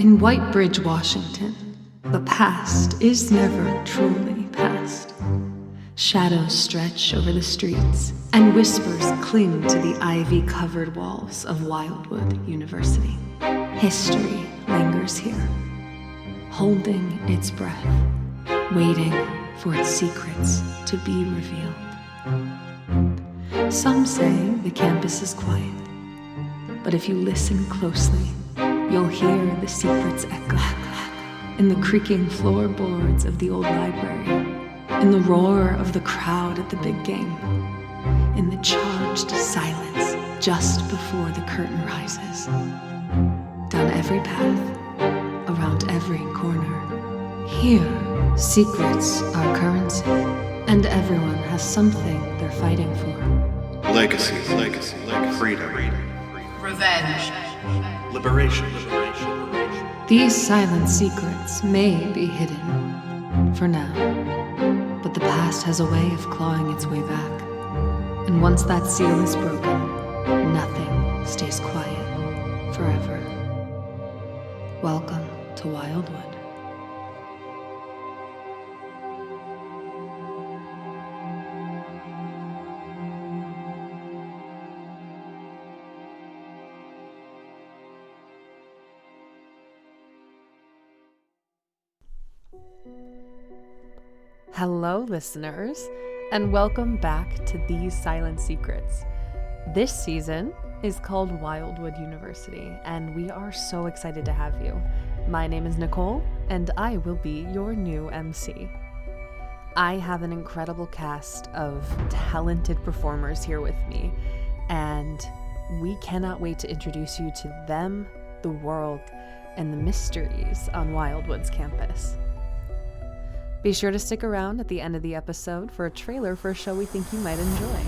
In Whitebridge, Washington, the past is never truly past. Shadows stretch over the streets, and whispers cling to the ivy-covered walls of Wildwood University. History lingers here, holding its breath, waiting for its secrets to be revealed. Some say the campus is quiet, but if you listen closely, you'll hear the secrets echo in the creaking floorboards of the old library, in the roar of the crowd at the big game, in the charged silence just before the curtain rises. Down every path, around every corner. Here, secrets are currency, and everyone has something they're fighting for. Legacy, freedom, revenge, liberation. These silent secrets may be hidden, for now, but the past has a way of clawing its way back. And once that seal is broken, nothing stays quiet forever. Welcome to Wildwood. Hello, listeners, and welcome back to These Silent Secrets. This season is called Wildwood University, and we are so excited to have you. My name is Nicole, and I will be your new MC. I have an incredible cast of talented performers here with me, and we cannot wait to introduce you to them, the world, and the mysteries on Wildwood's campus. Be sure to stick around at the end of the episode for a trailer for a show we think you might enjoy.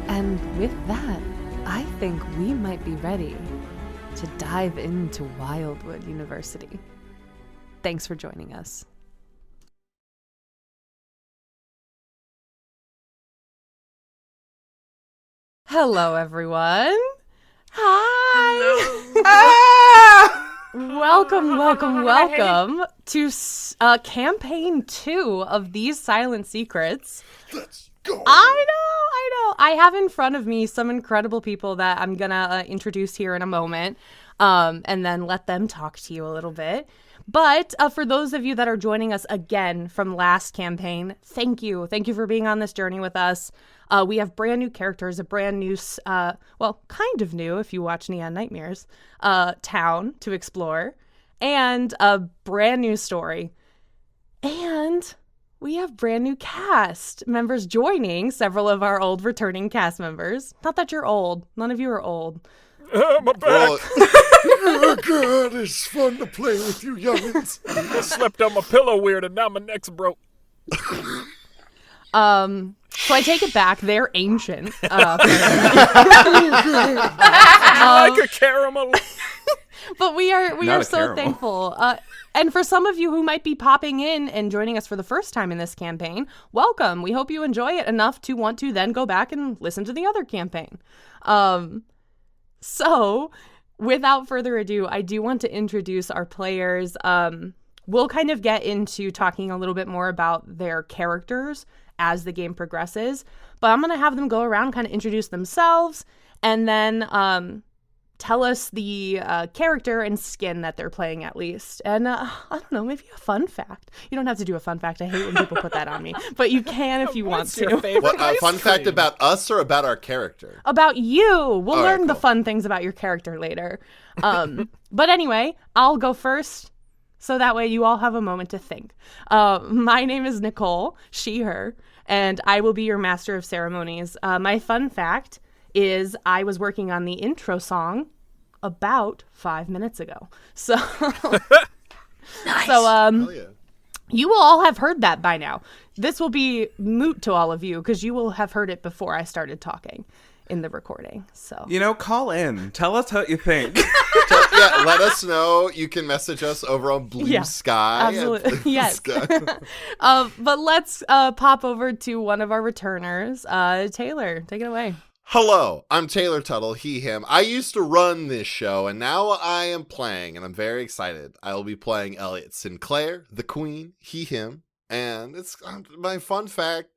And with that, I think we might be ready to dive into Wildwood University. Thanks for joining us. Hello, everyone. Hi. Welcome to campaign 2 of These Silent Secrets. Let's go. I know. I have in front of me some incredible people that I'm gonna introduce here in a moment, and then let them talk to you a little bit. But for those of you that are joining us again from last campaign, thank you. Thank you for being on this journey with us. We have brand new characters, a brand new, kind of new if you watch Neon Nightmares, town to explore, and a brand new story. And we have brand new cast members joining several of our old returning cast members. Not that you're old. None of you are old. My back. Well, Oh, God, it's fun to play with you youngins. I slept on my pillow weird and now my neck's broke. So I take it back. They're ancient. Like a caramel. But we are Not so caramel. thankful. And for some of you who might be popping in and joining us for the first time in this campaign, welcome. We hope you enjoy it enough to want to then go back and listen to the other campaign. So without further ado, I do want to introduce our players. We'll kind of get into talking a little bit more about their characters as the game progresses, but I'm going to have them go around, kind of introduce themselves, and then tell us the character and skin that they're playing at least. And I don't know, maybe a fun fact. You don't have to do a fun fact. I hate when people put that on me, but you can if you want What's your to. favorite what, ice fun fact cream? about us or about our character? About you. We'll All right, learn the cool. fun things about your character later. But anyway, I'll go first, so that way you all have a moment to think. My name is Nicole, she, her, and I will be your master of ceremonies. My fun fact is I was working on the intro song about 5 minutes ago. So, nice. Hell yeah. you will all have heard that by now. This will be moot to all of you because you will have heard it before I started talking in the recording. So, Call in. Tell us how you think. Yeah, let us know. You can message us over on Blue Yeah, Sky. absolutely. Blue Yes. Sky. But let's pop over to one of our returners. Taylor, take it away. Hello, I'm Taylor Tuttle, he, him. I used to run this show, and now I am playing, and I'm very excited. I will be playing Elliot Sinclair, the Queen, he, him, and it's my fun fact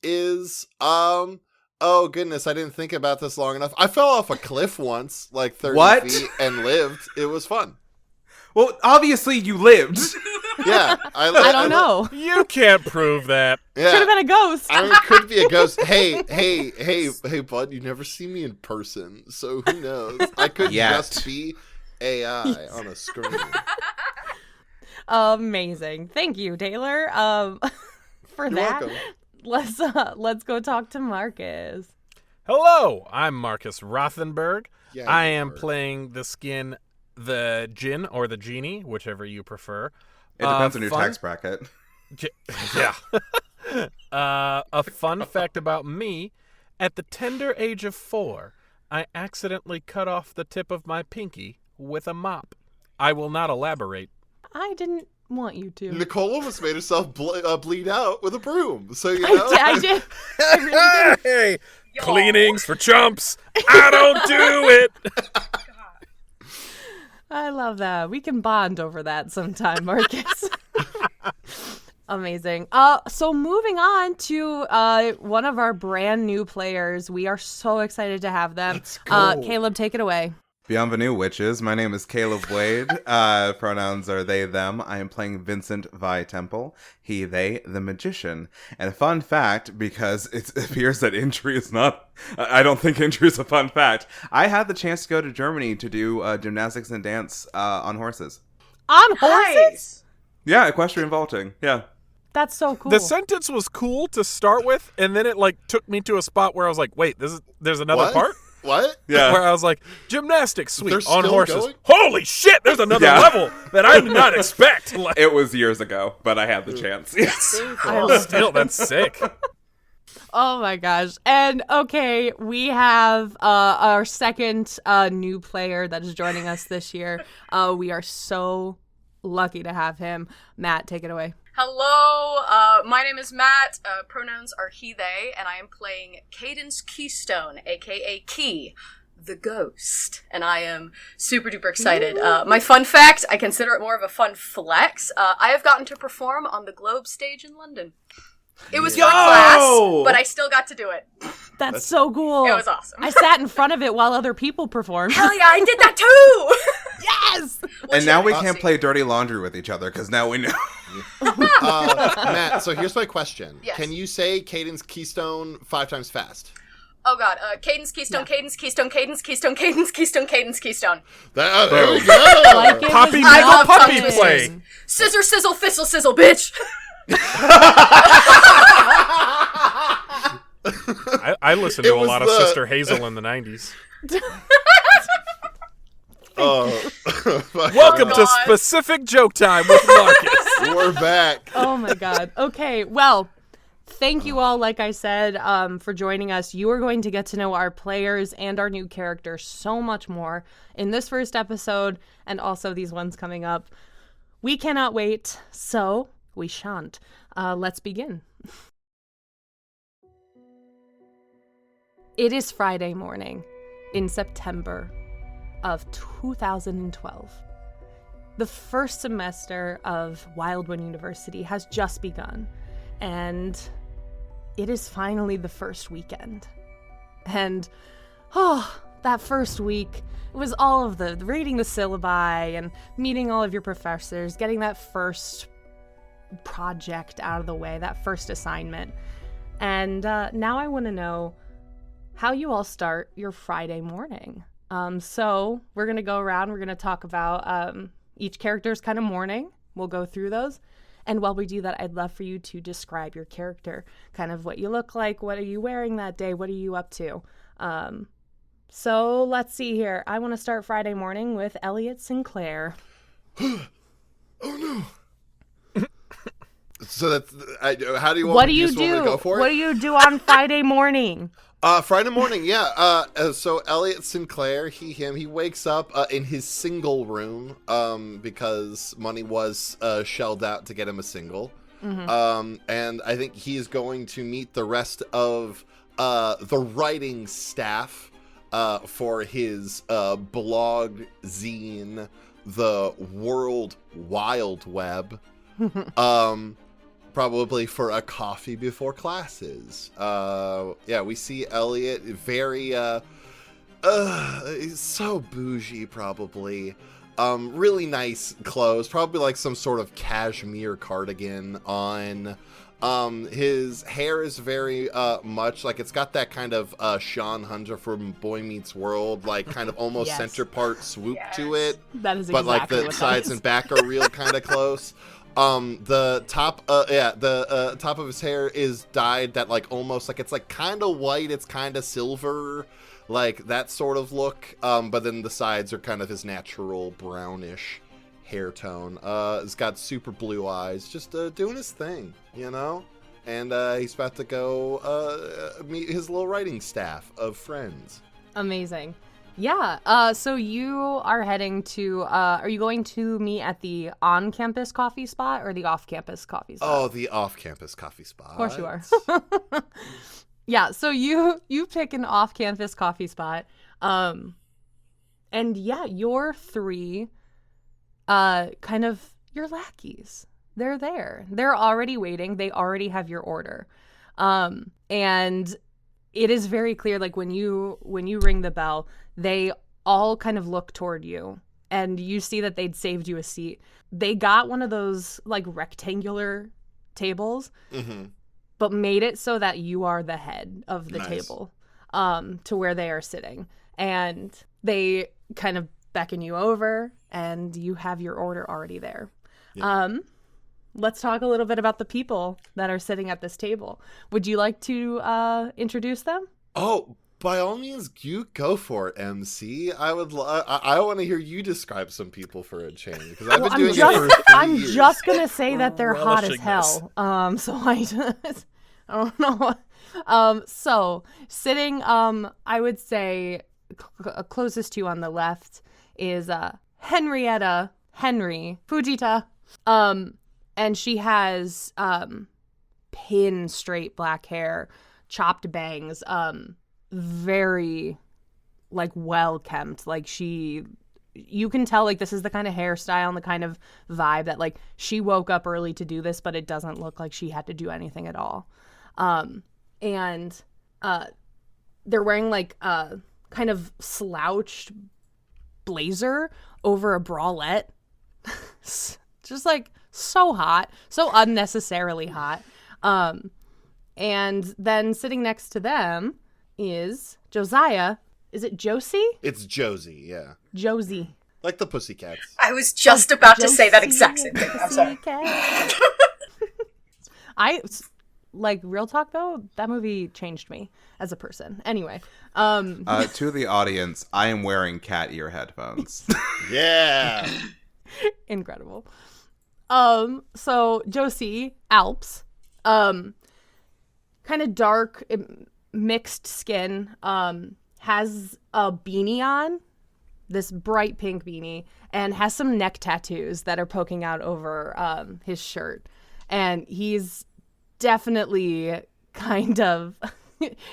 is, oh goodness, I didn't think about this long enough. I fell off a cliff once, like 30 feet, and lived. It was fun. Well, obviously you lived. Yeah, I don't know. You can't prove that. Yeah. Could have been a ghost. I mean, could be a ghost. Hey, bud, you never see me in person, so who knows? I could just be AI on a screen. Amazing. Thank you, Taylor. For You're that, welcome. let's go talk to Marcus. Hello, I'm Marcus Rosenberg. Yeah, I you am are. playing the skin, the Djinn or the Genie, whichever you prefer. It depends on your tax bracket. Yeah. A fun fact about me, at the tender age of 4, I accidentally cut off the tip of my pinky with a mop. I will not elaborate. I didn't want you to. Nicole almost made herself bleed out with a broom, so you know. I did. I really did. Hey, cleanings for chumps. I don't do it. I love that. We can bond over that sometime, Marcus. Amazing. So moving on to one of our brand new players. We are so excited to have them. Let's go. Kaleb, take it away. Bienvenue, witches. My name is Kaleb Wade. Pronouns are they, them. I am playing Vincent Vi Temple. He, they, the magician. And a fun fact, because it appears that injury is not... I don't think injury is a fun fact. I had the chance to go to Germany to do gymnastics and dance on horses. On horses? Yeah, equestrian vaulting. Yeah. That's so cool. The sentence was cool to start with, and then it took me to a spot where I was like, wait, there's another What? part? What? Yeah. Where I was like, gymnastics, sweet, They're on still horses. going? Holy shit, there's another level that I did not expect. It was years ago, but I had the chance. Yes. Still, that's sick. Oh my gosh. And okay, we have our second new player that is joining us this year. We are so lucky to have him. Matt, take it away. Hello, my name is Matt. Pronouns are he, they, and I am playing Cadence Keystone, aka Key, the ghost. And I am super duper excited. My fun fact, I consider it more of a fun flex. I have gotten to perform on the Globe stage in London. It was for class, but I still got to do it. That's so cool. It was awesome. I sat in front of it while other people performed. Hell yeah, I did that too! Yes! And now we can't play dirty laundry with each other, because now we know. Matt, so here's my question. Yes. Can you say Cadence Keystone 5 times fast? Oh god, Cadence Keystone, Cadence Keystone, Cadence Keystone, Cadence Keystone, Cadence Keystone. There we go. Like it Poppy was I Needle love Puppy tongue Play. twisters. Scissor, sizzle, thistle, sizzle, bitch! I listened to a lot of Sister Hazel in the 90s. Welcome to Specific Joke Time with Marcus. We're back. Oh my god. Okay, well, thank you all, like I said, for joining us. You are going to get to know our players and our new characters so much more in this first episode and also these ones coming up. We cannot wait, so we shan't. Let's begin. It is Friday morning in September of 2012. The first semester of Wildwood University has just begun, and it is finally the first weekend. And, that first week, it was all of the reading the syllabi and meeting all of your professors, getting that first project out of the way, that first assignment. And now I want to know how you all start your Friday morning. So we're going to go around, we're going to talk about each character's kind of morning. We'll go through those. And while we do that, I'd love for you to describe your character, kind of what you look like, what are you wearing that day, what are you up to? So let's see here. I want to start Friday morning with Elliot Sinclair. Oh no. So that's how do you want What do you just want me to do? go for it? What do you do on Friday morning? Friday morning, yeah. So Elliot Sinclair, he wakes up in his single room because money was shelled out to get him a single. Mm-hmm. And I think he's going to meet the rest of the writing staff for his blog zine, The World Wild Web, probably for a coffee before classes. We see Elliot very, he's so bougie, probably. Really nice clothes, probably like some sort of cashmere cardigan on. His hair is very much like it's got that kind of Sean Hunter from Boy Meets World, like kind of almost center part swoop to it. That is but like exactly the what sides that is. and back are real kind of close. The top top of his hair is dyed that like almost like it's like kind of white, it's kind of silver, like that sort of look. But then the sides are kind of his natural brownish hair tone. He's got super blue eyes, just doing his thing, you know? And he's about to go meet his little writing staff of friends. Amazing. Yeah, so you are heading to, are you going to meet at the on-campus coffee spot or the off-campus coffee spot? Oh, the off-campus coffee spot. Of course you are. Yeah, so you pick an off-campus coffee spot. And yeah, your three, kind of your lackeys. They're there. They're already waiting. They already have your order. And it is very clear, like when you ring the bell, they all kind of look toward you and you see that they'd saved you a seat. They got one of those like rectangular tables, but made it so that you are the head of the table, to where they are sitting. And they kind of beckon you over and you have your order already there. Yeah. Let's talk a little bit about the people that are sitting at this table. Would you like to introduce them? Oh, by all means, you go for it, MC. I would. I want to hear you describe some people for a change because I've been doing it for 3 I'm years. just gonna say that they're hot as Relishing hell. So I don't know. So sitting, I would say closest to you on the left is Henrietta Fujita. And she has pin straight black hair, chopped bangs, very like well kempt. Like you can tell like this is the kind of hairstyle and the kind of vibe that like she woke up early to do this, but it doesn't look like she had to do anything at all. And they're wearing like a kind of slouched blazer over a bralette. Just like so hot, so unnecessarily hot. And then sitting next to them is Josiah. Is it Josie? It's Josie, yeah. Josie. Like the Pussycats. I was just about to say that exact same thing. I'm sorry. Like, real talk though, that movie changed me as a person. Anyway. To the audience, I am wearing cat ear headphones. Yeah. Incredible. So Josie Alps, kind of dark, mixed skin, has a beanie on, this bright pink beanie, and has some neck tattoos that are poking out over his shirt. And he's definitely kind of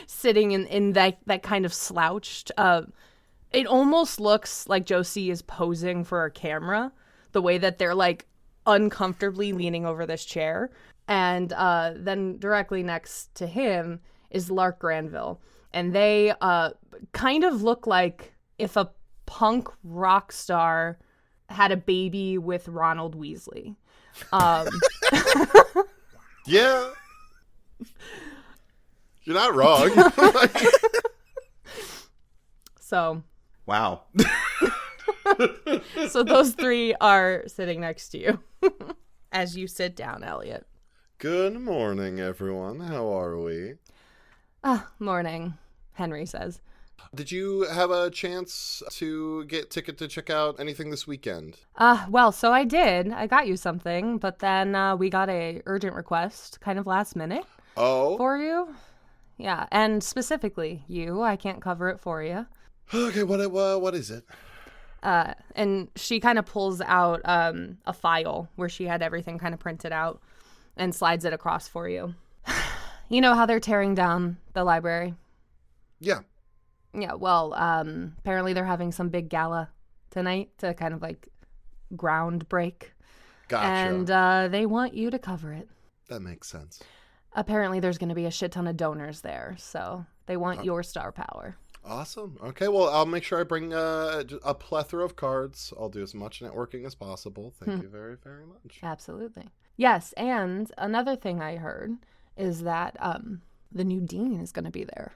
sitting in that kind of slouched. It almost looks like Josie is posing for a camera, the way that they're like uncomfortably leaning over this chair. And then directly next to him is Lark Granville. And they kind of look like if a punk rock star had a baby with Ronald Weasley. Yeah. You're not wrong. So. Wow. So those three are sitting next to you as you sit down, Elliot. Good morning, everyone. How are we? Morning, Henry says. Did you have a chance to get ticket to check out anything this weekend? Well, so I did. I got you something, but then we got a urgent request kind of last minute for you. Yeah, and specifically you. I can't cover it for you. Okay, what is it? And she kind of pulls out a file where she had everything kind of printed out and slides it across for you. You know how they're tearing down the library? Yeah. Yeah, well, apparently they're having some big gala tonight to kind of like ground break. Gotcha. And they want you to cover it. That makes sense. Apparently there's going to be a shit ton of donors there, so they want your star power. Awesome. Okay, well, I'll make sure I bring a plethora of cards. I'll do as much networking as possible. Thank you very, very much. Absolutely. Yes, and another thing I heard is that the new dean is going to be there.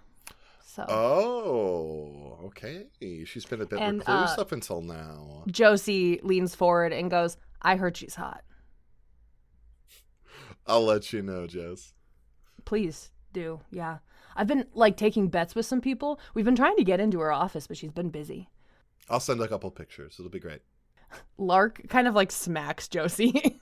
So. Oh, okay. She's been a bit recluse up until now. Josie leans forward and goes, I heard she's hot. I'll let you know, Jess. Please do, yeah. I've been, like, taking bets with some people. We've been trying to get into her office, but she's been busy. I'll send a couple pictures. It'll be great. Lark kind of, like, smacks Josie.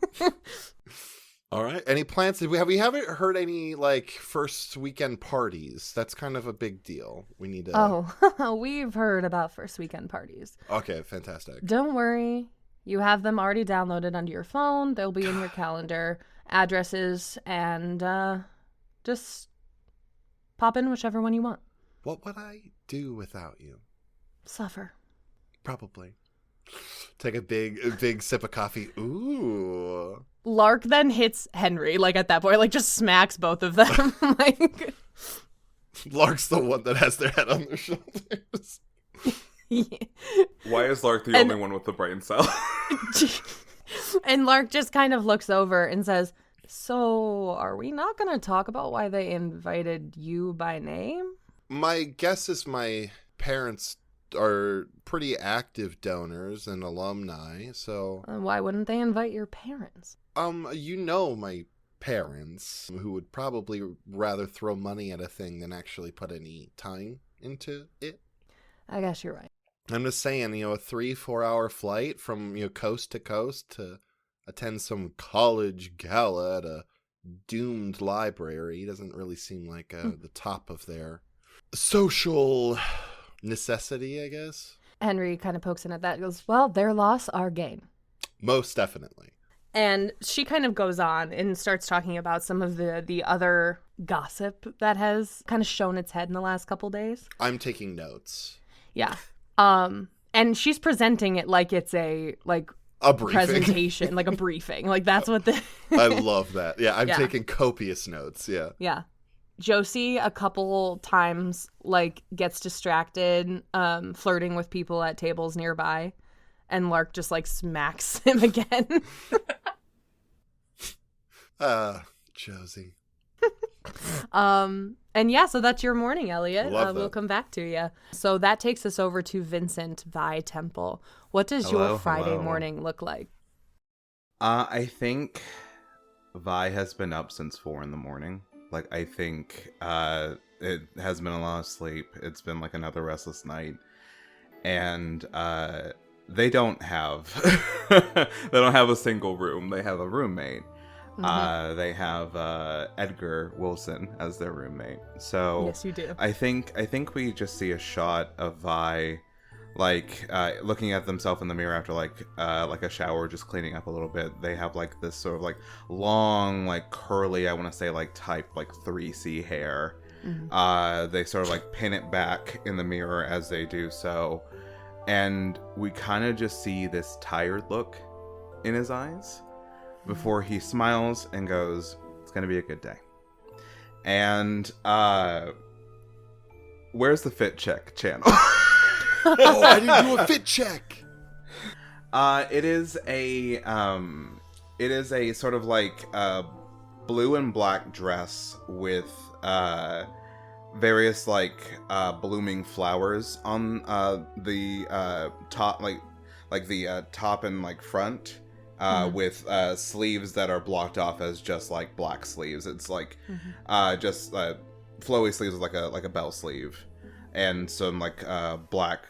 All right. Any plans? We haven't heard any, like, first weekend parties. That's kind of a big deal. We need to... Oh, we've heard about first weekend parties. Okay, fantastic. Don't worry. You have them already downloaded onto your phone. They'll be in your calendar, addresses, and just pop in whichever one you want. What would I do without you? Suffer. Probably. Take a big sip of coffee. Ooh. Lark then hits Henry, like at that point, like just smacks both of them. Like, Lark's the one that has their head on their shoulders. Yeah. Why is Lark the only one with the brain cell? And Lark just kind of looks over and says, so are we not going to talk about why they invited you by name? My guess is my parents are pretty active donors and alumni, so... Why wouldn't they invite your parents? You know my parents, who would probably rather throw money at a thing than actually put any time into it. I guess you're right. I'm just saying, a 3-4 hour flight from, coast to coast to attend some college gala at a doomed library doesn't really seem like the top of their social necessity, I guess. Henry kind of pokes in at that and goes, well, their loss, our gain. Most definitely. And she kind of goes on and starts talking about some of the other gossip that has kind of shown its head in the last couple days. I'm taking notes. Yeah. And she's presenting it like it's a briefing. Presentation, like a briefing. Like that's what the I love that. Yeah, I'm taking copious notes. Yeah. Yeah. Josie a couple times gets distracted flirting with people at tables nearby, and Lark just smacks him again. Josie. And yeah, so that's your morning, Elliot. We'll come back to you. So that takes us over to Vincent Vi Temple. What does your Friday morning look like? I think Vi has been up since 4 a.m. I think it has been a lot of sleep. It's been another restless night. And they don't have a single room. They have a roommate. Mm-hmm. They have Edgar Wilson as their roommate. So yes, you do. I think we just see a shot of Vi looking at themselves in the mirror after a shower, just cleaning up a little bit. They have this sort of long curly, I want to say type 3C hair. Mm-hmm. They sort of pin it back in the mirror as they do so, and we kind of just see this tired look in his eyes before he smiles and goes, it's gonna be a good day. And where's the fit check channel? Oh, I didn't do a fit check. It is a sort of blue and black dress with various blooming flowers on the top, the top and front. With sleeves that are blocked off as just black sleeves. It's just flowy sleeves with like a bell sleeve, and some black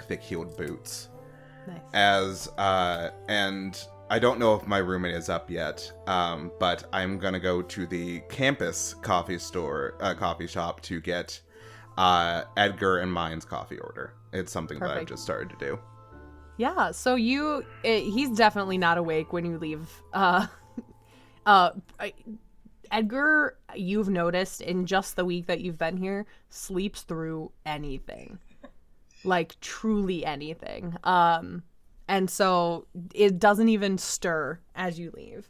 thick-heeled boots. Nice. And I don't know if my roommate is up yet, but I'm gonna go to the campus coffee shop to get Edgar and mine's coffee order. It's something that I've just started to do. Yeah, so he's definitely not awake when you leave. Edgar, you've noticed in just the week that you've been here, sleeps through anything. Like, truly anything. And so it doesn't even stir as you leave.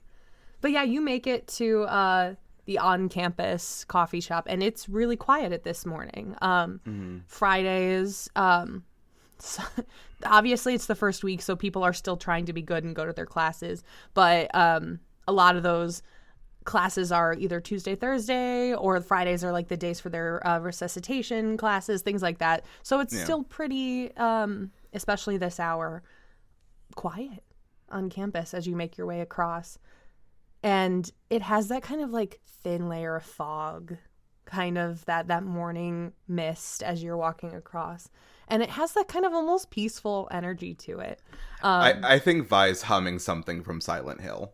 But yeah, you make it to the on-campus coffee shop, and it's really quiet at this morning. Fridays, so, obviously it's the first week, so people are still trying to be good and go to their classes. But a lot of those classes are either Tuesday, Thursday, or Fridays are like the days for their resuscitation classes, things like that. So it's still pretty, especially this hour, quiet on campus as you make your way across. And it has that kind of like thin layer of fog, kind of that morning mist as you're walking across. And it has that kind of almost peaceful energy to it. I think Vi's humming something from Silent Hill.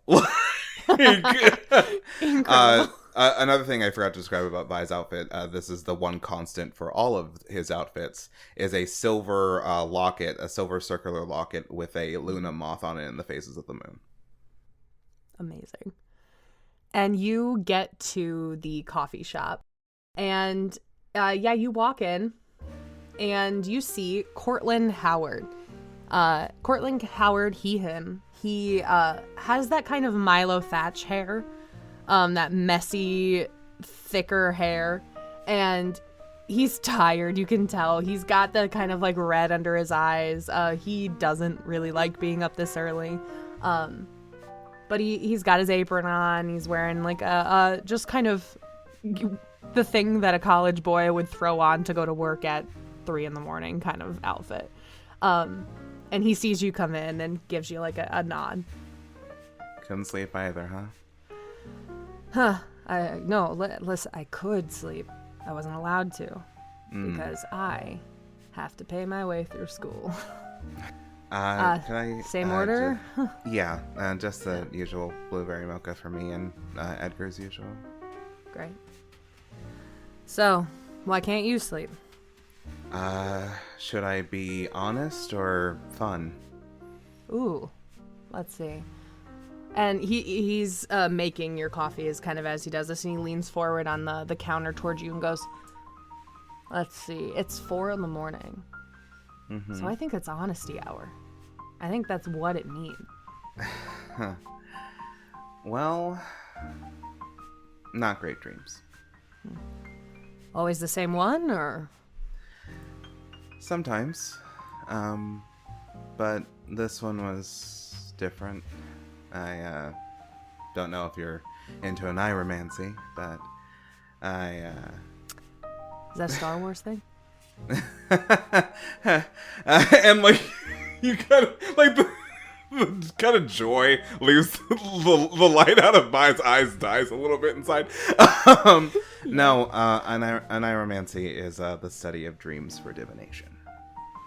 Another thing I forgot to describe about Vi's outfit, this is the one constant for all of his outfits, is a silver locket, a silver circular locket with a Luna moth on it in the phases of the moon. Amazing. And you get to the coffee shop. And you walk in and you see Cortland Howard. Cortland Howard, him. He has that kind of Milo Thatch hair, that messy, thicker hair, and he's tired. You can tell he's got the kind of like red under his eyes. He doesn't really like being up this early, but he's got his apron on. He's wearing like a just kind of the thing that a college boy would throw on to go to work at 3 a.m. kind of outfit. And he sees you come in and gives you like a nod. Couldn't sleep either, huh? Listen, I could sleep. I wasn't allowed to because I have to pay my way through school. Can I... Same order? Just the usual blueberry mocha for me and Edgar as usual. Great. So, why can't you sleep? Should I be honest or fun? Ooh, let's see. And he's making your coffee as he does this, and he leans forward on the counter towards you and goes, let's see, it's 4 a.m. Mm-hmm. So I think it's honesty hour. I think that's what it needs. Well, not great dreams. Always the same one, or? Sometimes. But this one was different. I don't know if you're into an iromancy, but Is that a Star Wars thing? And like you kind of like the kind of joy leaves the light out of my eyes, dies a little bit inside. No, an iromancy is the study of dreams for divination.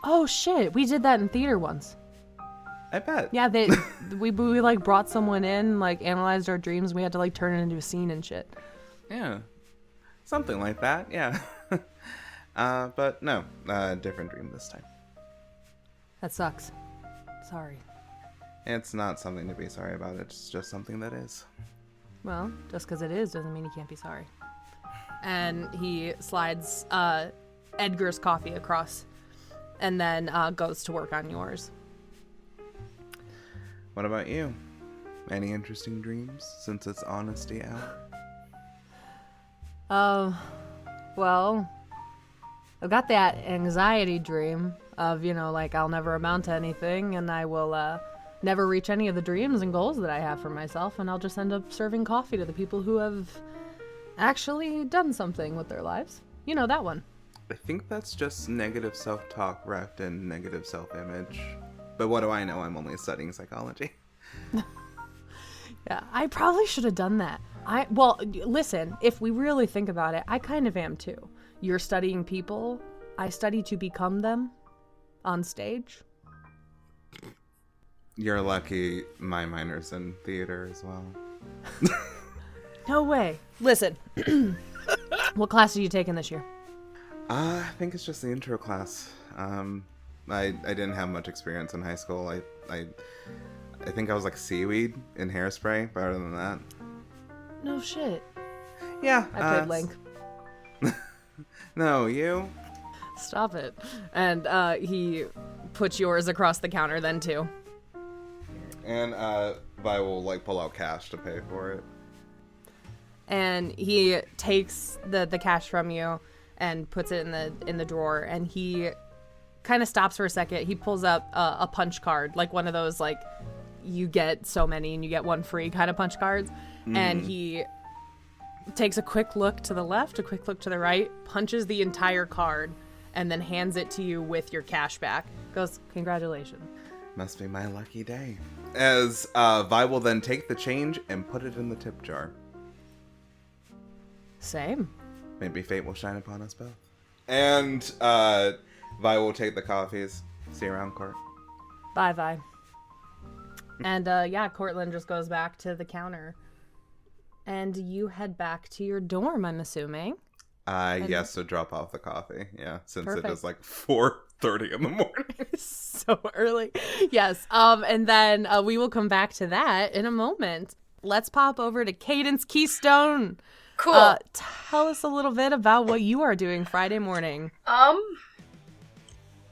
Oh shit, we did that in theater once. I bet. Yeah, we like brought someone in, like analyzed our dreams. We had to like turn it into a scene and shit. Yeah, something like that. Yeah. But no, different dream this time. That sucks. Sorry. It's not something to be sorry about. It's just something that is. Well, just because it is doesn't mean you can't be sorry. And he slides Edgar's coffee across and then goes to work on yours. What about you? Any interesting dreams since it's honesty hour? Well, I've got that anxiety dream of, like I'll never amount to anything and I will never reach any of the dreams and goals that I have for myself, and I'll just end up serving coffee to the people who have actually done something with their lives. You know, that one. I think that's just negative self-talk wrapped in negative self-image. But what do I know? I'm only studying psychology. Yeah, I probably should have done that. Well, listen, if we really think about it, I kind of am too. You're studying people. I study to become them on stage. You're lucky my minor's in theater as well. No way. Listen, what class are you taking this year? I think it's just the intro class. I didn't have much experience in high school. I think I was like seaweed in Hairspray, but other than that. No shit. Yeah. I played Link. No, you. Stop it. And he puts yours across the counter then too. And Vi will like pull out cash to pay for it. And he takes the cash from you and puts it in the drawer, and he kind of stops for a second. He pulls up a punch card, like one of those like you get so many and you get one free kind of punch cards. And he takes a quick look to the left, a quick look to the right, punches the entire card, and then hands it to you with your cash back. Goes, congratulations. Must be my lucky day. As Vi will then take the change and put it in the tip jar. Same. Maybe fate will shine upon us both. And Vi will take the coffees. See you around, Court. Bye, Vi. And yeah, Cortland just goes back to the counter. And you head back to your dorm, I'm assuming. Yes, to drop off the coffee. Yeah, since Perfect. it is like 4:30 in the morning. So early. Yes. And then we will come back to that in a moment. Let's pop over to Cadence Keystone. Cool. Tell us a little bit about what you are doing Friday morning.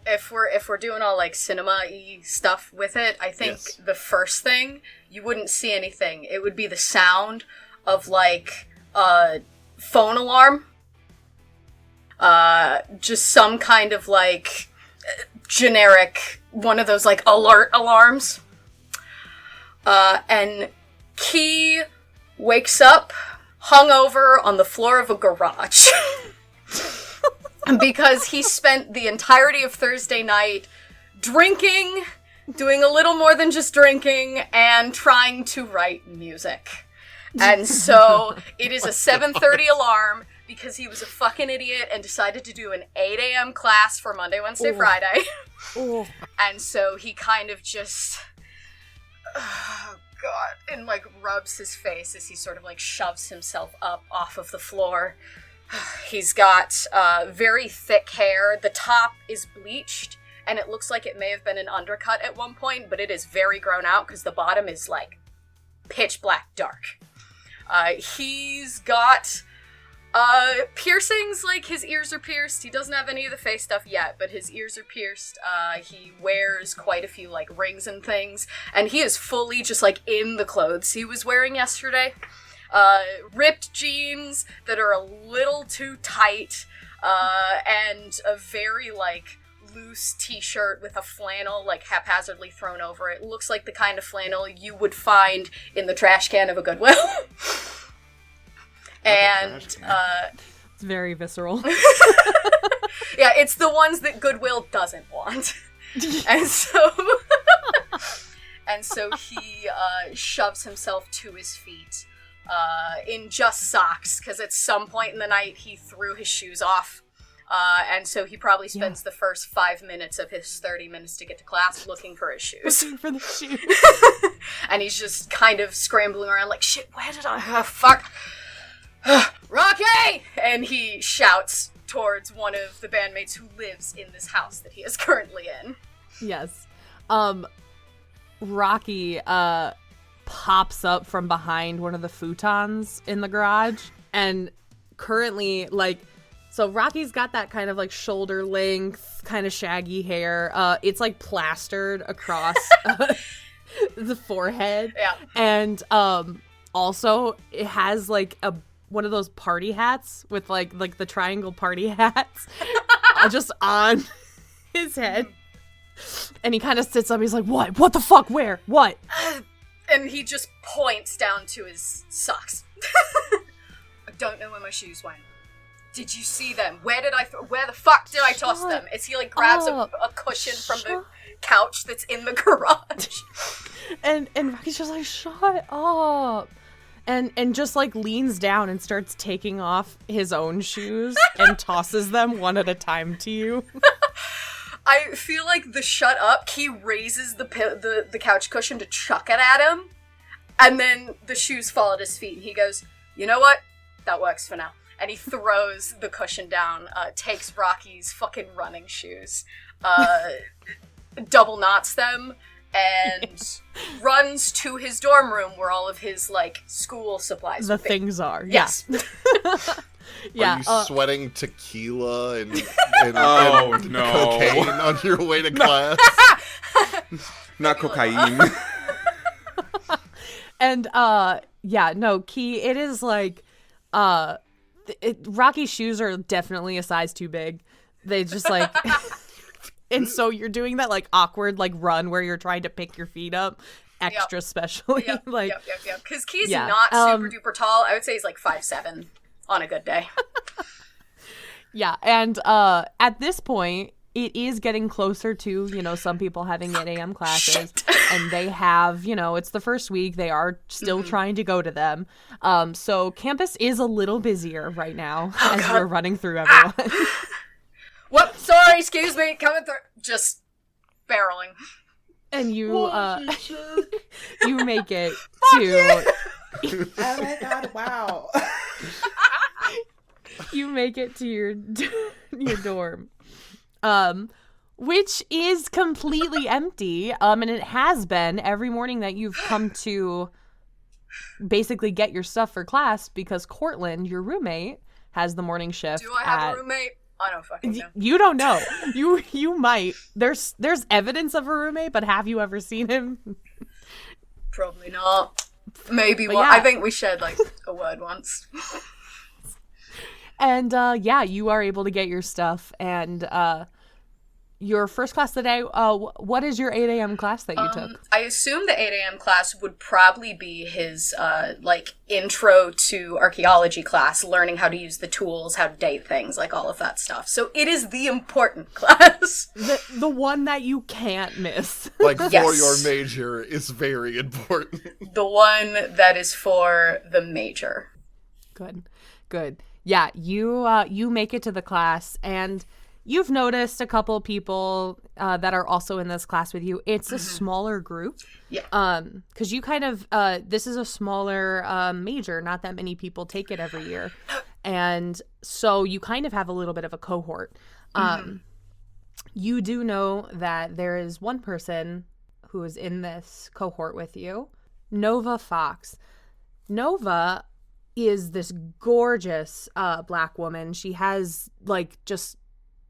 If we're doing all like cinema-y stuff with it, I think Yes. the first thing, you wouldn't see anything. It would be the sound of like a phone alarm. Just some kind of like generic one of those like alert alarms. And Key wakes up hungover on the floor of a garage. Because he spent the entirety of Thursday night drinking, doing a little more than just drinking, and trying to write music. And so it is a 7:30 alarm because he was a fucking idiot and decided to do an 8 a.m. class for Monday, Wednesday, Friday. And so he kind of just... Oh, God. And, like, rubs his face as he sort of, like, shoves himself up off of the floor. He's got very thick hair. The top is bleached, and it looks like it may have been an undercut at one point, but it is very grown out because the bottom is, like, pitch black dark. He's got piercings, like his ears are pierced. He doesn't have any of the face stuff yet, but his ears are pierced. He wears quite a few, like, rings and things, and he is fully just, like, in the clothes he was wearing yesterday. Ripped jeans that are a little too tight, and a very, like, loose t-shirt with a flannel, like, haphazardly thrown over it. Looks like the kind of flannel you would find in the trash can of a Goodwill. And, It's very visceral. yeah, it's the ones that Goodwill doesn't want. And so... and so he, shoves himself to his feet. In just socks, because at some point in the night he threw his shoes off, and so he probably spends the first 5 minutes of his 30 minutes to get to class looking for his shoes. Looking for the shoes. And he's just kind of scrambling around like, shit, where did I... fuck! Rocky! And he shouts towards one of the bandmates who lives in this house that he is currently in. Yes. Rocky, pops up from behind one of the futons in the garage, and currently, like, so Rocky's got that kind of like shoulder length kind of shaggy hair. It's like plastered across the forehead. Yeah. And also it has like one of those party hats with like the triangle party hats just on his head. And he kind of sits up, he's like, what the fuck, where, what? And he just points down to his socks. I don't know where my shoes went. Did you see them? Where the fuck did I toss them? As he, like, grabs a cushion from the couch that's in the garage. And Rocky's just like, shut up. And just, like, leans down and starts taking off his own shoes and tosses them one at a time to you. I feel like the shut up, he raises the couch cushion to chuck it at him, and then the shoes fall at his feet, and he goes, you know what? That works for now. And he throws the cushion down, takes Rocky's fucking running shoes, double knots them, and runs to his dorm room where all of his, like, school supplies The would be. things are. Yes. Yeah. Are you sweating tequila and Oh, no. cocaine on your way to class? Not cocaine. And yeah, no, Key, it is like Rocky's shoes are definitely a size too big. They just like and so you're doing that like awkward like run where you're trying to pick your feet up extra specially. Yep, like yep. Because Key's Yeah, not super duper tall. I would say he's like 5'7" on a good day. yeah, and at this point it is getting closer to, you know, some people having 8 a.m. classes. And they have, you know, it's the first week. They are still trying to go to them. So campus is a little busier right now as we're running through everyone. Whoop, sorry, excuse me, coming through. Just barreling. And you you make it to Oh my god, wow. you make it to your dorm. Which is completely empty. And it has been every morning that you've come to basically get your stuff for class because Cortland, your roommate, has the morning shift. Do I have a roommate? I don't fucking know. You don't know. You might. There's evidence of a roommate, but have you ever seen him? Probably not. Maybe one. Yeah. I think we shared like a word once. And yeah, you are able to get your stuff. And your first class today, what is your 8 a.m. class that you took? I assume the 8 a.m. class would probably be his like intro to archaeology class, learning how to use the tools, how to date things, like all of that stuff. So it is the important class. The one that you can't miss. Like, for Yes. your major is very important. The one that is for the major. Good. Yeah, you make it to the class, and you've noticed a couple people that are also in this class with you. It's a smaller group. Yeah. Because you kind of, this is a smaller major. Not that many people take it every year. And so you kind of have a little bit of a cohort. You do know that there is one person who is in this cohort with you, Nova Fox. Nova is this gorgeous black woman. She has like just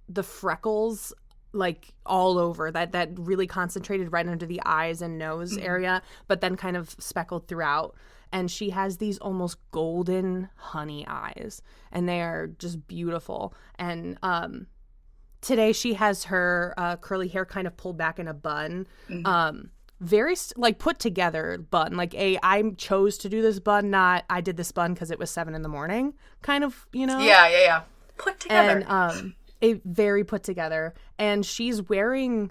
the freckles like all over that really concentrated right under the eyes and nose area, but then kind of speckled throughout. And she has these almost golden honey eyes, and they are just beautiful. And today she has her curly hair kind of pulled back in a bun. Very like put together bun. Like I chose to do this bun, not I did this bun because it was 7 a.m. kind of, you know? Yeah. Put together. And a very put together. And she's wearing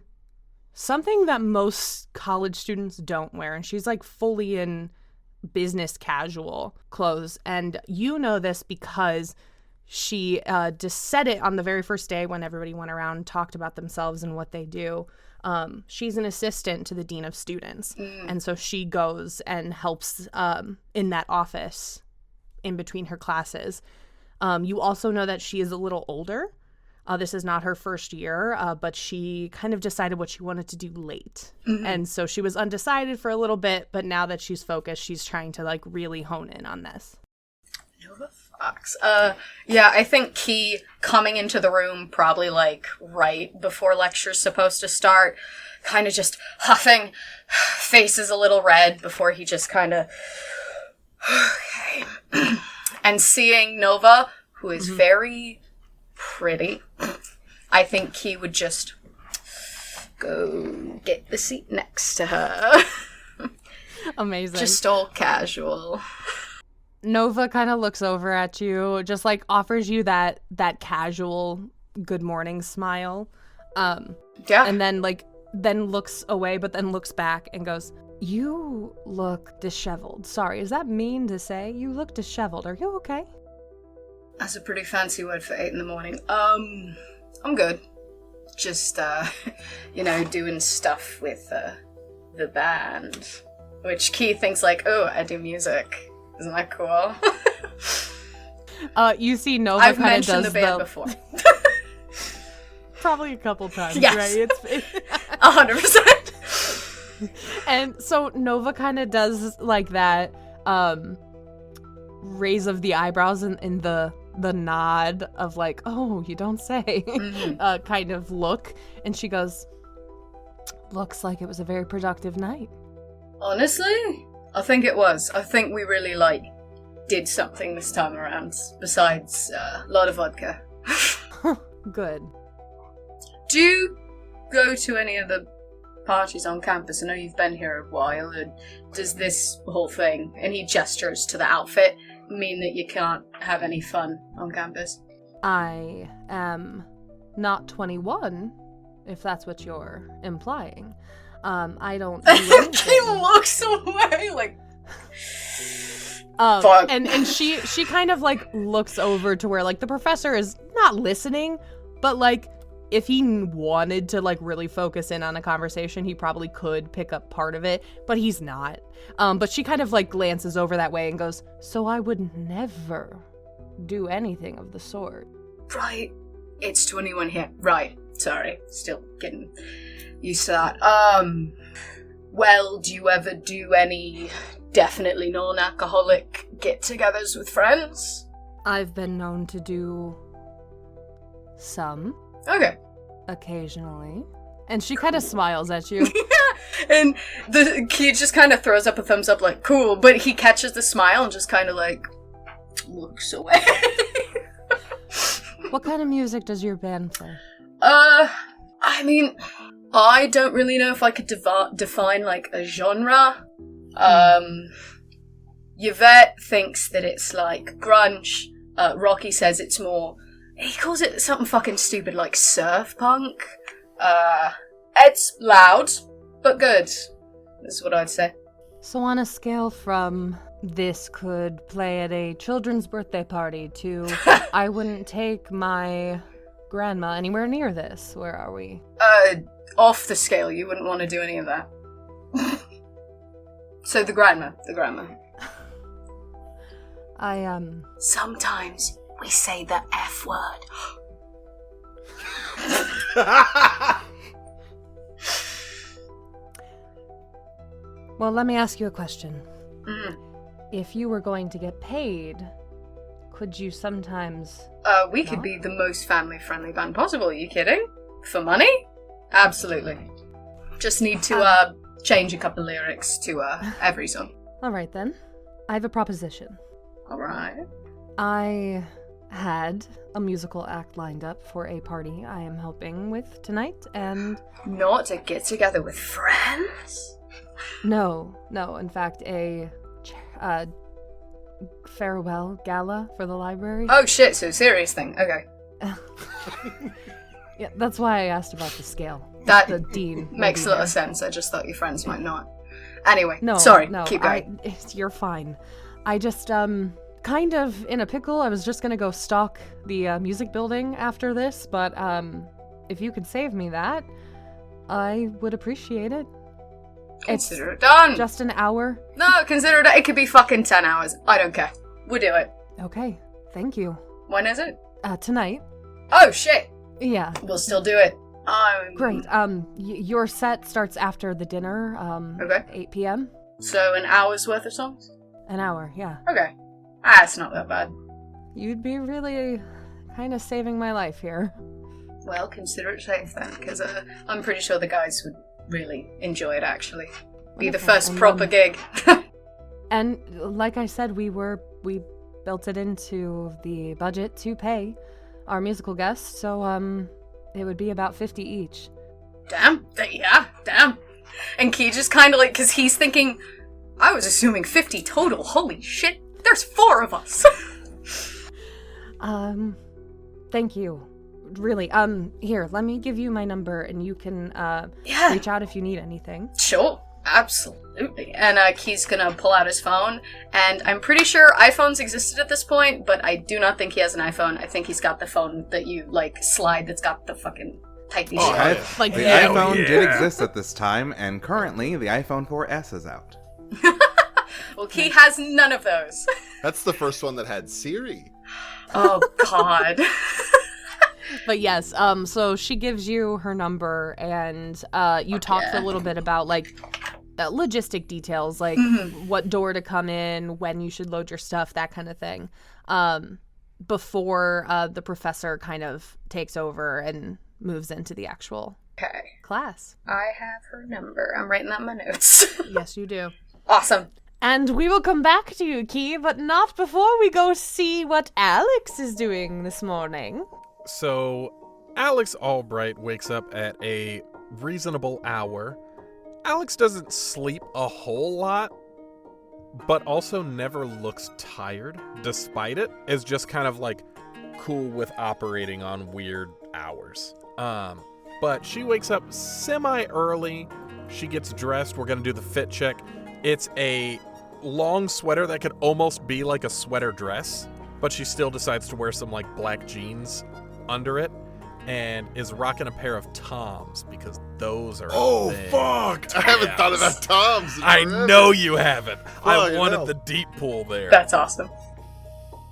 something that most college students don't wear. And she's like fully in business casual clothes. And you know this because she just said it on the very first day when everybody went around and talked about themselves and what they do. She's an assistant to the dean of students. And so she goes and helps in that office in between her classes. You also know that she is a little older. This is not her first year, but she kind of decided what she wanted to do late. And so she was undecided for a little bit, but now that she's focused, she's trying to like really hone in on this. Nova Fox. Yeah, I think Key coming into the room probably like right before lecture's supposed to start, kind of just huffing, face is a little red before he just kind of okay. And seeing Nova, who is very pretty, I think Key would just go get the seat next to her. Amazing. Just all casual. Nova kind of looks over at you, just like offers you that casual good morning smile. Yeah. And then looks away, but then looks back and goes, "You look disheveled." Sorry, is that mean to say? You look disheveled. Are you okay? That's a pretty fancy word for 8 a.m. I'm good. Just, doing stuff with the band. Which Key thinks like, oh, I do music. Isn't that cool? You see Nova I've kind of mentioned does the band before. probably a couple times, Yes. right? It's 100%. And so Nova kind of does like that raise of the eyebrows in the nod of like, oh, you don't say, kind of look. And she goes, looks like it was a very productive night. Honestly, I think it was. I think we really, did something this time around, besides a lot of vodka. Good. Do you go to any of the parties on campus? I know you've been here a while, and does this whole thing, and he gestures to the outfit, mean that you can't have any fun on campus? I am not 21, if that's what you're implying. I don't do anything. He looks away, like... Fuck. And she kind of, looks over to where, the professor is not listening, but, if he wanted to, really focus in on a conversation, he probably could pick up part of it, but he's not. But she kind of, glances over that way and goes, so I would never do anything of the sort. Right. It's 21 here. Right. Sorry. Still getting used to that. Well, do you ever do any definitely non-alcoholic get-togethers with friends? I've been known to do some. Okay. Occasionally. And she kind of smiles at you. And the kid just kind of throws up a thumbs up like, cool, but he catches the smile and just kind of looks away. What kind of music does your band play? I mean, I don't really know if I could define a genre. Yvette thinks that it's grunge. Rocky says it's more, he calls it something fucking stupid like surf punk. It's loud, but good, is what I'd say. So on a scale from this could play at a children's birthday party to I wouldn't take my grandma anywhere near this, where are we? Off the scale, you wouldn't want to do any of that. So the grandma. Sometimes we say the F word. Well, let me ask you a question. Mm. If you were going to get paid, could you sometimes... We could be the most family-friendly band possible. Are you kidding? For money? Absolutely. Just need to change a couple lyrics to every song. All right, then. I have a proposition. All right. I had a musical act lined up for a party I am helping with tonight, and... Not a get-together with friends? No. In fact, a farewell gala for the library. Oh shit, so serious thing. Okay. Yeah, that's why I asked about the scale. That the dean makes a lot of sense. I just thought your friends might not. Anyway, no, sorry, keep going. You're fine. I just, kind of in a pickle. I was just gonna go stalk the music building after this, but if you could save me that, I would appreciate it. Consider it done. Just an hour? No, consider it. It could be fucking 10 hours. I don't care. We'll do it. Okay, thank you. When is it? Tonight. Oh, shit. Yeah. We'll still do it. Great. Your set starts after the dinner, okay. 8 p.m. So an hour's worth of songs? An hour, yeah. Okay. It's not that bad. You'd be really kind of saving my life here. Well, consider it safe then, because I'm pretty sure the guys would really enjoy it, actually. Be the first proper gig. And like I said, we built it into the budget to pay our musical guests, so it would be about 50 each. Damn. Yeah, damn. And Key just kind of because he's thinking, I was assuming 50 total. Holy shit, there's 4 of us. Thank you. Really, here, let me give you my number and you can, reach out if you need anything. Sure, absolutely. And, Key's gonna pull out his phone, and I'm pretty sure iPhones existed at this point, but I do not think he has an iPhone. I think he's got the phone that you, slide that's got the fucking typey shit. The iPhone did exist at this time, and currently the iPhone 4S is out. Well, Key has none of those. That's the first one that had Siri. Oh, God. But yes, so she gives you her number, and you talk for a little bit about, logistic details, like what door to come in, when you should load your stuff, that kind of thing, before the professor kind of takes over and moves into the actual class. I have her number. I'm writing that in my notes. Yes, you do. Awesome. And we will come back to you, Key, but not before we go see what Alex is doing this morning. So, Alex Albright wakes up at a reasonable hour. Alex doesn't sleep a whole lot, but also never looks tired, despite it, is just kind of like cool with operating on weird hours. But she wakes up semi-early. She gets dressed. We're going to do the fit check. It's a long sweater that could almost be like a sweater dress, but she still decides to wear some like black jeans under it and is rocking a pair of Toms because those are fuck! I haven't thought about Toms. I know you haven't. I wanted hell. the deep pool there. That's awesome.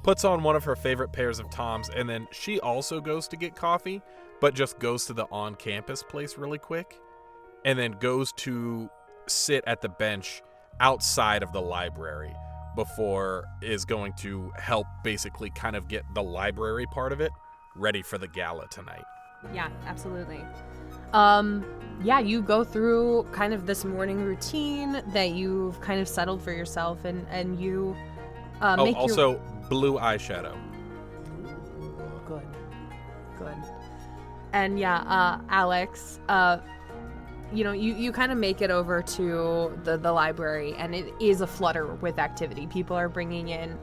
Puts on one of her favorite pairs of Toms, and then she also goes to get coffee, but just goes to the on-campus place really quick, and then goes to sit at the bench outside of the library before is going to help basically kind of get the library part of it ready for the gala tonight. Yeah, absolutely. Yeah, you go through kind of this morning routine that you've kind of settled for yourself, and you make also blue eyeshadow. Good. And yeah, Alex, you kind of make it over to the library, and it is a flutter with activity. People are bringing in,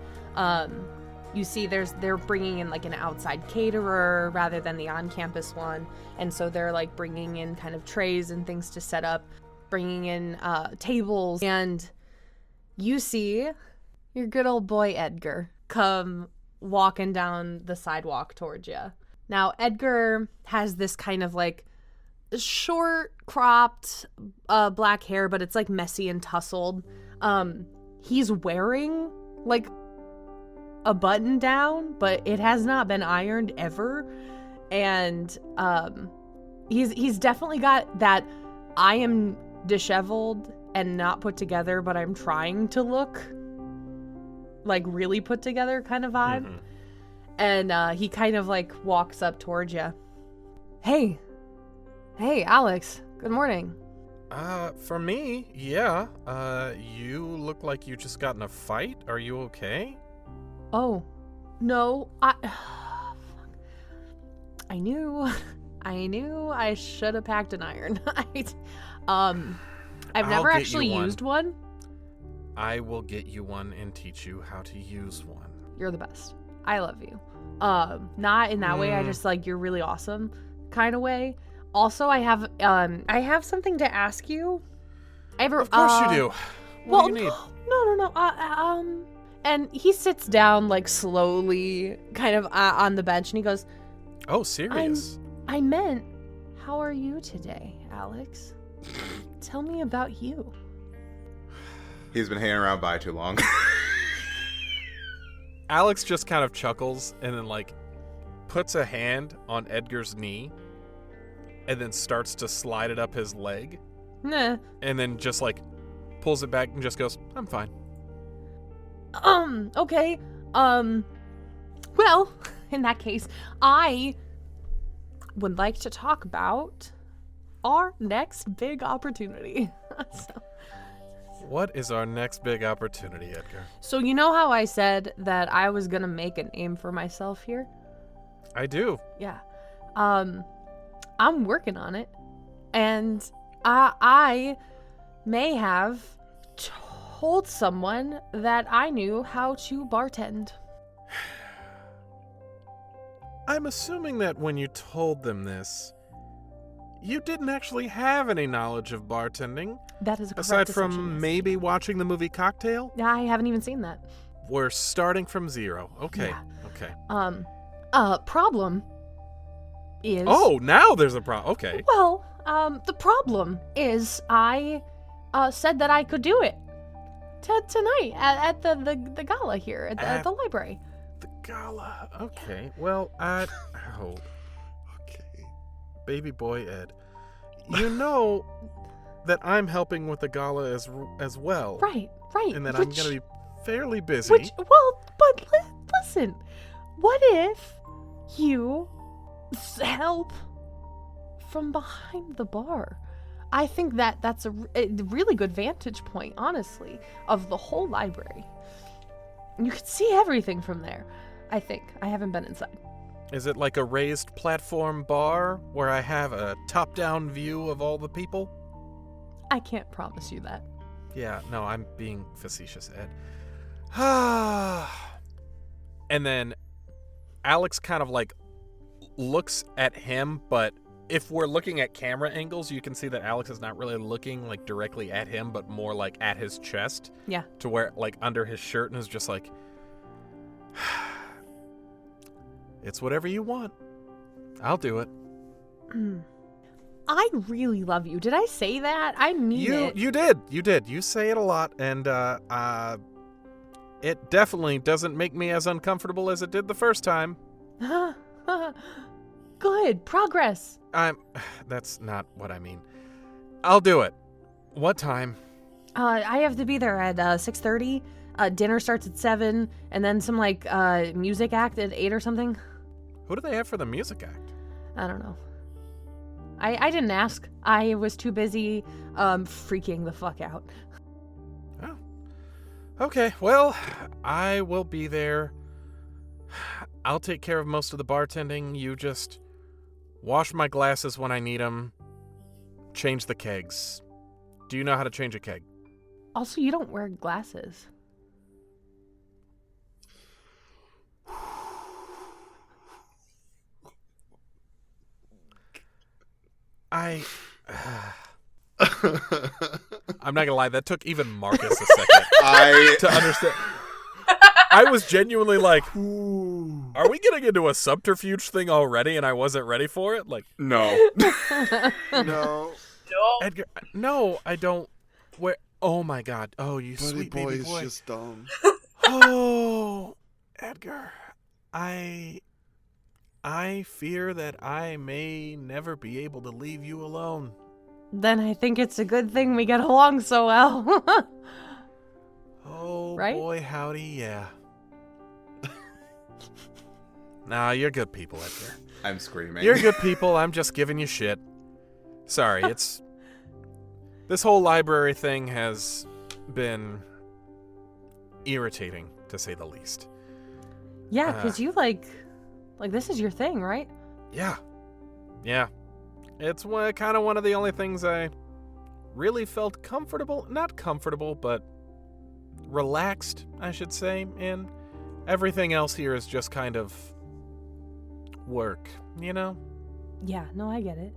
you see they're bringing in like an outside caterer rather than the on-campus one. And so they're like bringing in kind of trays and things to set up, bringing in tables. And you see your good old boy Edgar come walking down the sidewalk towards you. Now, Edgar has this kind of like short cropped black hair, but it's like messy and tousled. He's wearing like a button down, but it has not been ironed ever. And he's definitely got that I am disheveled and not put together, but I'm trying to look like really put together kind of vibe. Mm-hmm. And he kind of like walks up towards you. Hey, Alex, good morning. For me, yeah. You look like you just got in a fight. Are you okay? Oh, no, I knew I should have packed an iron. I've never actually used one. I will get you one and teach you how to use one. You're the best. I love you. Not in that way. I just like you're really awesome kind of way. Also, I have something to ask you. Of course you do. What do you need? No. And he sits down like slowly, kind of on the bench, and he goes, "Oh, serious? I meant, how are you today, Alex? Tell me about you." He's been hanging around by too long. Alex just kind of chuckles and then like puts a hand on Edgar's knee and then starts to slide it up his leg. Nah. And then just like pulls it back and just goes, "I'm fine." Okay. Well, in that case, I would like to talk about our next big opportunity. What is our next big opportunity, Edgar? So you know how I said that I was gonna make a name for myself here? I do. Yeah. I'm working on it, and I may have told someone that I knew how to bartend. I'm assuming that when you told them this, you didn't actually have any knowledge of bartending. That is a correct aside assumption, from yes. maybe watching the movie Cocktail? I haven't even seen that. We're starting from zero. Okay. Yeah. Okay. Problem is... Oh, now there's a problem. Okay. Well, the problem is I said that I could do it tonight at the gala here at the library. The gala. Okay. Well, Okay. baby boy Ed. You know, that I'm helping with the gala as well. Right. And that I'm going to be fairly busy. But listen, what if you help from behind the bar? I think that's a really good vantage point, honestly, of the whole library. You can see everything from there, I think. I haven't been inside. Is it like a raised platform bar where I have a top-down view of all the people? I can't promise you that. Yeah, no, I'm being facetious, Ed. And then Alex kind of like looks at him, but if we're looking at camera angles, you can see that Alex is not really looking like directly at him, but more like at his chest. Yeah. To where like under his shirt, and is just like, it's whatever you want. I'll do it. I really love you. Did I say that? I mean it. You did. You say it a lot, and it definitely doesn't make me as uncomfortable as it did the first time. Good. Progress. That's not what I mean. I'll do it. What time? I have to be there at 6:30. Dinner starts at 7, and then some like music act at 8 or something. Who do they have for the music act? I don't know. I didn't ask. I was too busy freaking the fuck out. Oh. Okay, well, I will be there. I'll take care of most of the bartending. You just wash my glasses when I need them. Change the kegs. Do you know how to change a keg? Also, you don't wear glasses. I'm not gonna lie, that took even Marcus a second to understand. I was genuinely like, are we getting into a subterfuge thing already and I wasn't ready for it? Like, No. No. Edgar, no, I don't. Where? Oh my God. Oh, you Buddy sweet boy baby is boy. just dumb. Oh, Edgar, I fear that I may never be able to leave you alone. Then I think it's a good thing we get along so well. Oh, right? Boy, howdy, yeah. Nah, you're good people, Edgar. I'm screaming. You're good people. I'm just giving you shit. Sorry, it's... This whole library thing has been irritating, to say the least. Yeah, because you like this is your thing, right? Yeah. It's kind of one of the only things I really felt comfortable, not comfortable, but relaxed, I should say, in. Everything else here is just kind of work, you know? Yeah, no, I get it.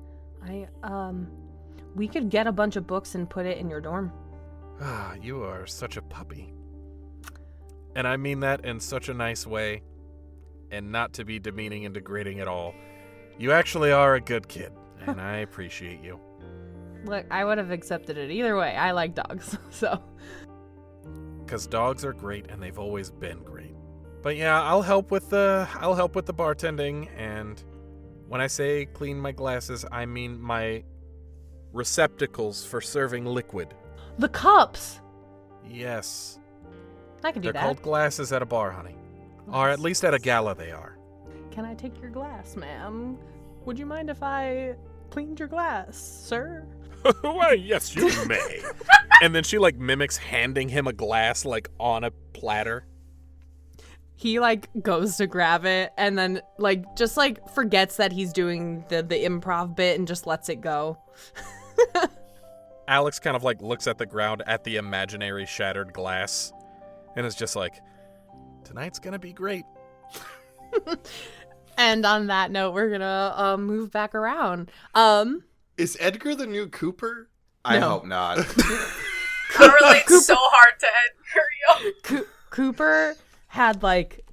We could get a bunch of books and put it in your dorm. Ah, you are such a puppy. And I mean that in such a nice way, and not to be demeaning and degrading at all. You actually are a good kid, and I appreciate you. Look, I would have accepted it either way. I like dogs, so. Because dogs are great, and they've always been great. But yeah, I'll help with the bartending, and when I say clean my glasses, I mean my receptacles for serving liquid. The cups! Yes. I can do They're that. called glasses at a bar, honey. Or at least at a gala they are. Can I take your glass, ma'am? Would you mind if I cleaned your glass, sir? Why, yes, you may. And then she, mimics handing him a glass, on a platter. He, goes to grab it and then, just forgets that he's doing the improv bit and just lets it go. Alex kind of, looks at the ground at the imaginary shattered glass and is just like, tonight's gonna be great. And on that note, we're gonna move back around. Is Edgar the new Cooper? I No. hope not. I relate so hard to Edgar, yo. Cooper had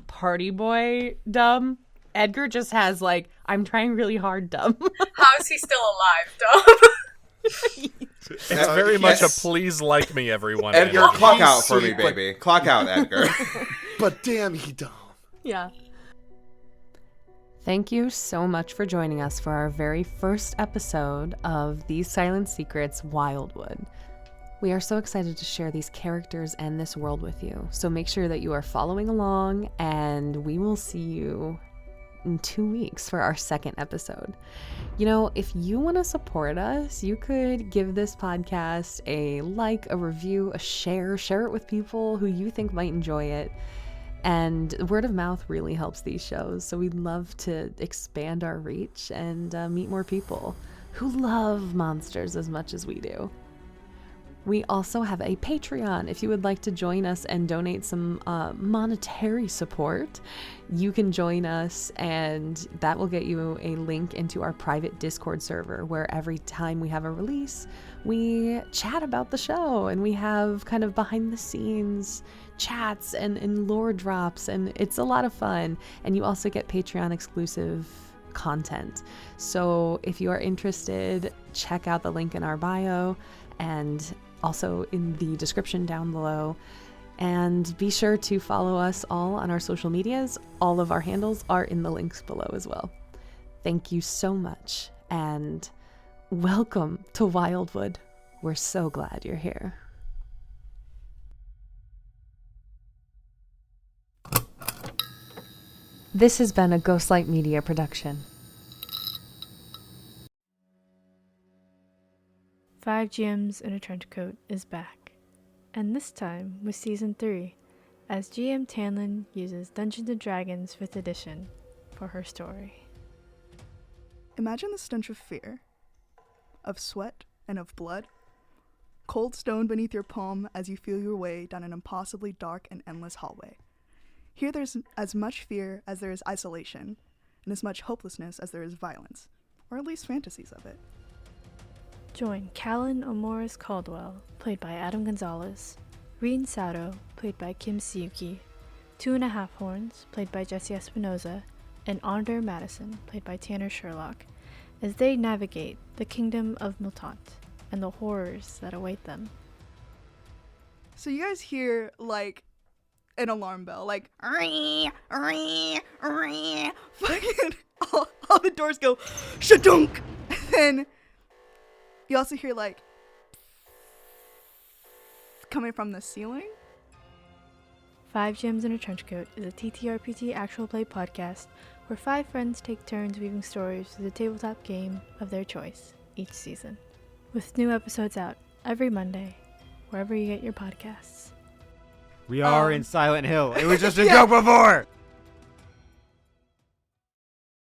party boy dumb. Edgar just has I'm trying really hard dumb. How is he still alive, Dom? It's very much a please like me, everyone. Edgar, energy. clock out for me, sweet, but- baby. Clock out, Edgar. But damn, he dumb. Yeah. Thank you so much for joining us for our very first episode of These Silent Secrets Wildwood. We are so excited to share these characters and this world with you, so make sure that you are following along, and we will see you in 2 weeks for our second episode. You know, if you want to support us, you could give this podcast a like, a review, a share it with people who you think might enjoy it. And word of mouth really helps these shows, so we'd love to expand our reach and meet more people who love monsters as much as we do. We also have a Patreon. If you would like to join us and donate some monetary support, you can join us, and that will get you a link into our private Discord server, where every time we have a release, we chat about the show, and we have kind of behind the scenes chats and lore drops, and it's a lot of fun. And you also get Patreon exclusive content. So if you are interested, check out the link in our bio and also in the description down below. And be sure to follow us all on our social medias. All of our handles are in the links below as well. Thank you so much, and welcome to Wildwood. We're so glad you're here. This has been a Ghostlight Media production. 5 GMs in a Trench Coat is back, and this time with Season 3, as GM Tanlin uses Dungeons & Dragons 5th edition for her story. Imagine the stench of fear, of sweat and of blood, cold stone beneath your palm as you feel your way down an impossibly dark and endless hallway. Here there's as much fear as there is isolation, and as much hopelessness as there is violence, or at least fantasies of it. Join Callan Omoris Caldwell, played by Adam Gonzalez, Reen Sato, played by Kim Siyuki, 2.5 Horns, played by Jesse Espinoza, and Onder Madison, played by Tanner Sherlock, as they navigate the kingdom of Miltant and the horrors that await them. So you guys hear, like, an alarm bell, like, fucking, all the doors go, shadunk, and then you also hear, like, coming from the ceiling. 5 Gems in a Trench Coat is a TTRPG actual play podcast where 5 friends take turns weaving stories through the tabletop game of their choice each season, with new episodes out every Monday, wherever you get your podcasts. We are in Silent Hill. It was just a joke before!